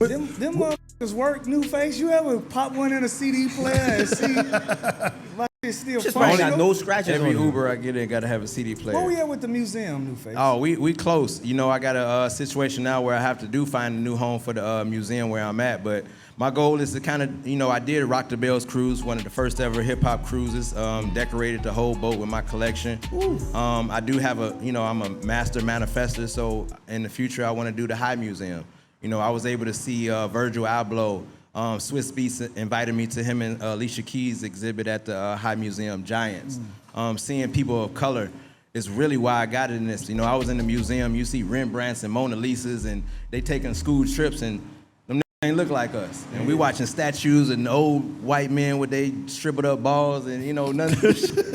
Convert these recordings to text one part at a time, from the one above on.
Them motherfuckers work, NuFace. You ever pop one in a CD player and see like it's still Just funny? got no scratches Every on it. Uber I get in gotta have a CD player. Where we at with the museum, NuFace? Oh, we close. You know, I got a situation now where I have to find a new home for the museum where I'm at. But my goal is to kind of, you know, I did Rock the Bells cruise, one of the first ever hip hop cruises. Decorated the whole boat with my collection. I do have I'm a master manifester, so in the future I want to do the High Museum. You know, I was able to see Virgil Abloh. Swiss Beats invited me to him and Alicia Keys' exhibit at the High Museum Giants. Seeing people of color is really why I got in this. You know, I was in the museum, you see Rembrandts and Mona Lisas, and they taking school trips, and them ain't look like us. And we watching statues and old white men with they shriveled up balls, and you know, none of this shit.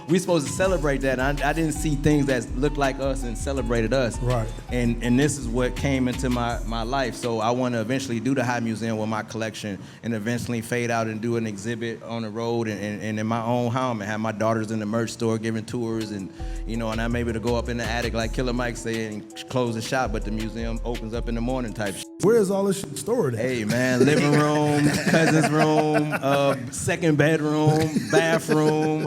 We supposed to celebrate that. I didn't see things that looked like us and celebrated us. Right. And this is what came into my life. So I want to eventually do the High Museum with my collection and eventually fade out and do an exhibit on the road and in my own home and have my daughters in the merch store giving tours and, you know, and I'm able to go up in the attic like Killer Mike said and close the shop, but the museum opens up in the morning type shit. Where is all this shit stored at? Hey man, living room, cousin's room, second bedroom, bathroom,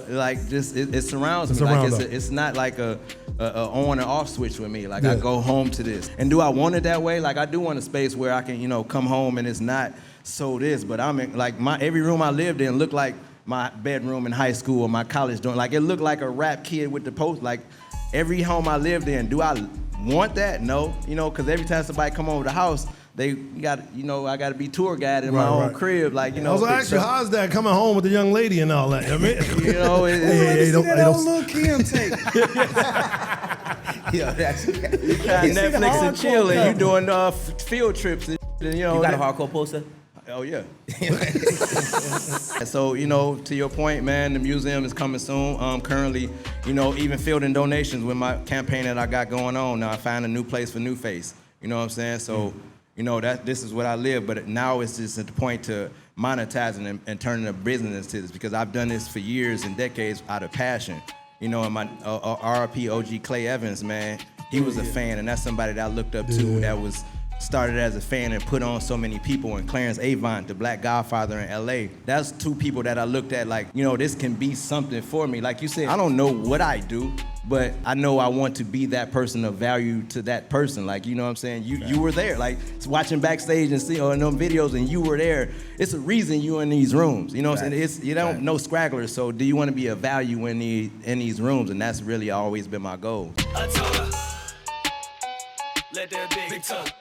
like just it surrounds me. Like it's not like a on and off switch with me. Like I go home to this. And do I want it that way? Like I do want a space where I can, you know, come home and it's not so this, but I'm in, like every room I lived in looked like my bedroom in high school or my college dorm. Like it looked like a rap kid with the post. Like every home I lived in, do I want that? No, you know, because every time somebody come over the house, I got to be tour guide in my own crib, like, you know. I was actually, how's that coming home with the young lady and all that? I mean, you know, don't look Kim take. Yeah, that's you got Netflix and chill, and you doing field trips, and you know. You got a hardcore poster? Oh yeah. So, you know, to your point, man, the museum is coming soon. Currently, you know, even fielding donations with my campaign that I got going on. Now I found a new place for NuFace. You know what I'm saying? So, you know, this is what I live, but now it's just at the point to monetizing and turning a business to this because I've done this for years and decades out of passion. You know, and my RIP OG Clay Evans, man, he was a fan, and that's somebody that I looked up to that was started as a fan and put on so many people, and Clarence Avant, the Black Godfather in LA. That's two people that I looked at like, you know, this can be something for me. Like you said, I don't know what I do, but I know I want to be that person of value to that person. Like, you know what I'm saying? You were there, like watching backstage and see on them videos and you were there. It's a reason you in these rooms, you know what I'm saying? You don't know scragglers, so do you want to be a value in these rooms? And that's really always been my goal. I told her, let that big talk.